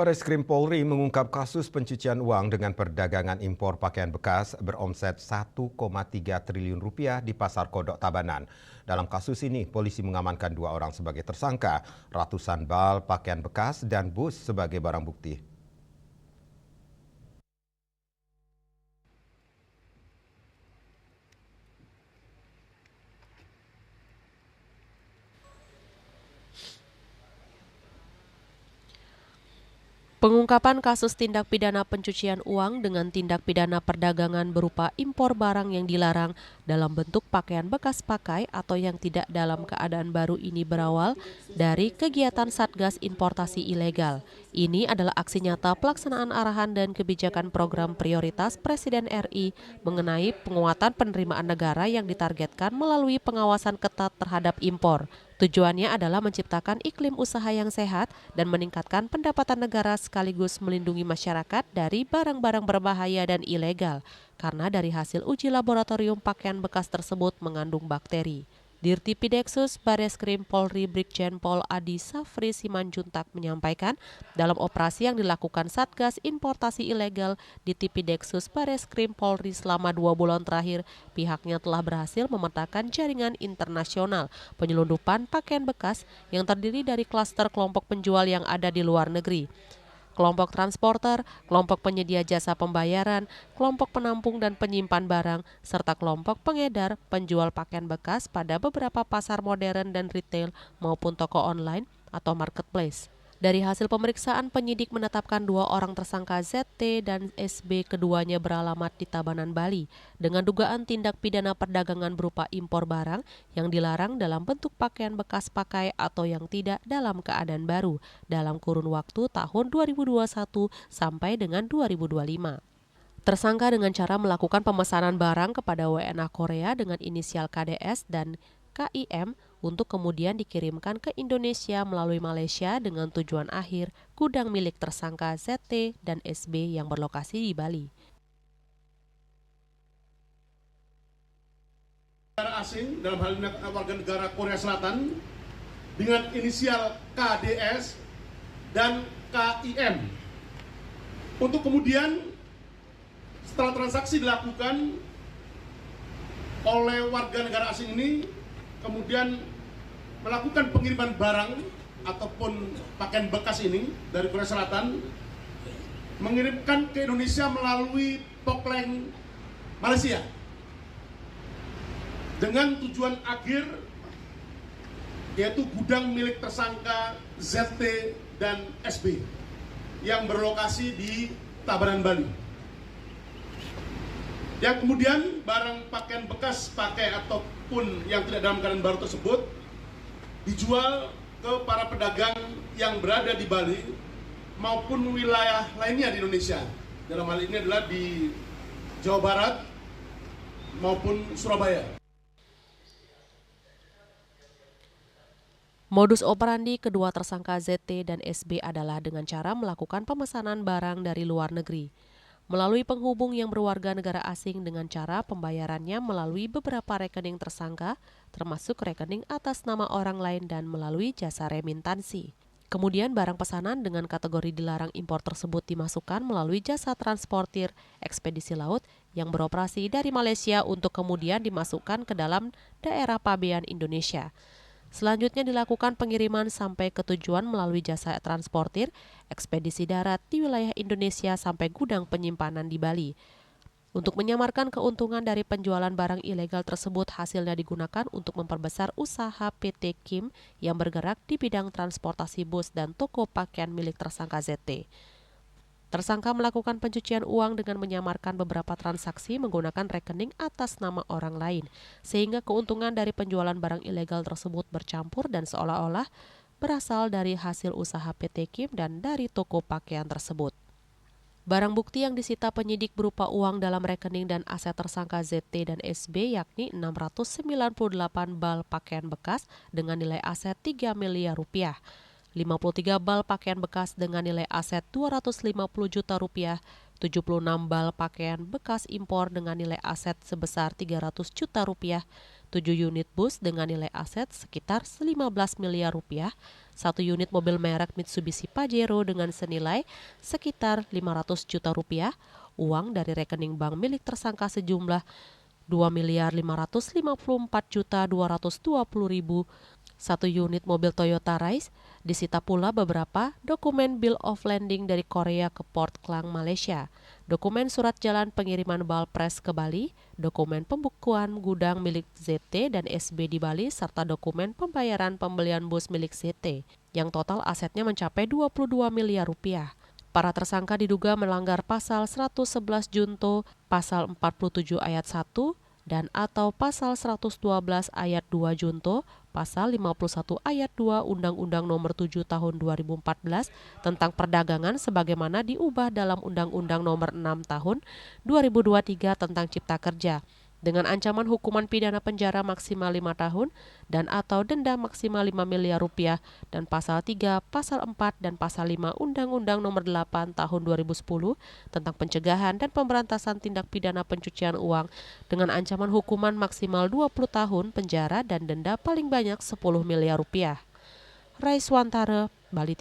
Bareskrim Polri mengungkap kasus pencucian uang dengan perdagangan impor pakaian bekas beromset 1,3 triliun rupiah di Pasar Kodok Tabanan. Dalam kasus ini, polisi mengamankan 2 orang sebagai tersangka, ratusan bal pakaian bekas dan bus sebagai barang bukti. Pengungkapan kasus tindak pidana pencucian uang dengan tindak pidana perdagangan berupa impor barang yang dilarang dalam bentuk pakaian bekas pakai atau yang tidak dalam keadaan baru ini berawal dari kegiatan Satgas Importasi Ilegal. Ini adalah aksi nyata pelaksanaan arahan dan kebijakan program prioritas Presiden RI mengenai penguatan penerimaan negara yang ditargetkan melalui pengawasan ketat terhadap impor. Tujuannya adalah menciptakan iklim usaha yang sehat dan meningkatkan pendapatan negara sekaligus melindungi masyarakat dari barang-barang berbahaya dan ilegal, karena dari hasil uji laboratorium pakaian bekas tersebut mengandung bakteri. Dirtipideksus Bareskrim Polri Brigjen Pol Adi Safri Simanjuntak menyampaikan, dalam operasi yang dilakukan Satgas Importasi Ilegal di Tipideksus Bareskrim Polri selama 2 bulan terakhir, pihaknya telah berhasil memetakan jaringan internasional penyelundupan pakaian bekas yang terdiri dari klaster kelompok penjual yang ada di luar negeri, kelompok transporter, kelompok penyedia jasa pembayaran, kelompok penampung dan penyimpan barang, serta kelompok pengedar penjual pakaian bekas pada beberapa pasar modern dan retail maupun toko online atau marketplace. Dari hasil pemeriksaan, penyidik menetapkan 2 orang tersangka ZT dan SB, keduanya beralamat di Tabanan, Bali, dengan dugaan tindak pidana perdagangan berupa impor barang yang dilarang dalam bentuk pakaian bekas pakai atau yang tidak dalam keadaan baru dalam kurun waktu tahun 2021 sampai dengan 2025. Tersangka dengan cara melakukan pemesanan barang kepada WNA Korea dengan inisial KDS dan KIM untuk kemudian dikirimkan ke Indonesia melalui Malaysia dengan tujuan akhir gudang milik tersangka ZT dan SB yang berlokasi di Bali. Negara asing dalam hal ini warga negara Korea Selatan dengan inisial KDS dan KIM untuk kemudian setelah transaksi dilakukan oleh warga negara asing ini kemudian melakukan pengiriman barang ataupun pakaian bekas ini dari Korea Selatan mengirimkan ke Indonesia melalui Pokleng, Malaysia dengan tujuan akhir yaitu gudang milik tersangka ZT dan SB yang berlokasi di Tabanan, Bali. Yang kemudian barang pakaian bekas pakai ataupun yang tidak dalam keadaan baru tersebut dijual ke para pedagang yang berada di Bali maupun wilayah lainnya di Indonesia. Dalam hal ini adalah di Jawa Barat maupun Surabaya. Modus operandi kedua tersangka ZT dan SB adalah dengan cara melakukan pemesanan barang dari luar negeri melalui penghubung yang berwarga negara asing dengan cara pembayarannya melalui beberapa rekening tersangka, termasuk rekening atas nama orang lain dan melalui jasa remintansi. Kemudian barang pesanan dengan kategori dilarang impor tersebut dimasukkan melalui jasa transportir ekspedisi laut yang beroperasi dari Malaysia untuk kemudian dimasukkan ke dalam daerah pabean Indonesia. Selanjutnya dilakukan pengiriman sampai ke tujuan melalui jasa transportir ekspedisi darat di wilayah Indonesia sampai gudang penyimpanan di Bali. Untuk menyamarkan keuntungan dari penjualan barang ilegal tersebut, hasilnya digunakan untuk memperbesar usaha PT Kim yang bergerak di bidang transportasi bus dan toko pakaian milik tersangka ZT. Tersangka melakukan pencucian uang dengan menyamarkan beberapa transaksi menggunakan rekening atas nama orang lain, sehingga keuntungan dari penjualan barang ilegal tersebut bercampur dan seolah-olah berasal dari hasil usaha PT Kim dan dari toko pakaian tersebut. Barang bukti yang disita penyidik berupa uang dalam rekening dan aset tersangka ZT dan SB yakni 698 bal pakaian bekas dengan nilai aset 3 miliar rupiah. 53 bal pakaian bekas dengan nilai aset 250 juta rupiah, 76 bal pakaian bekas impor dengan nilai aset sebesar 300 juta rupiah, 7 unit bus dengan nilai aset sekitar 15 miliar rupiah, 1 unit mobil merek Mitsubishi Pajero dengan senilai sekitar 500 juta rupiah, uang dari rekening bank milik tersangka sejumlah 2.554.220.000, 1 unit mobil Toyota Rise, disita pula beberapa dokumen Bill of Landing dari Korea ke Port Klang, Malaysia, dokumen surat jalan pengiriman Balpres ke Bali, dokumen pembukuan gudang milik ZT dan SB di Bali, serta dokumen pembayaran pembelian bus milik ZT, yang total asetnya mencapai 22 miliar rupiah. Para tersangka diduga melanggar pasal 111 Junto, pasal 47 ayat 1, dan atau pasal 112 ayat 2 Junto, pasal 51 ayat 2 Undang-Undang Nomor 7 Tahun 2014 tentang perdagangan sebagaimana diubah dalam Undang-Undang Nomor 6 Tahun 2023 tentang Cipta Kerja, dengan ancaman hukuman pidana penjara maksimal 5 tahun dan atau denda maksimal 5 miliar rupiah, dan pasal 3, pasal 4, dan pasal 5 Undang-Undang Nomor 8 Tahun 2010 tentang pencegahan dan pemberantasan tindak pidana pencucian uang dengan ancaman hukuman maksimal 20 tahun penjara dan denda paling banyak 10 miliar rupiah. Raiswantara, Bali.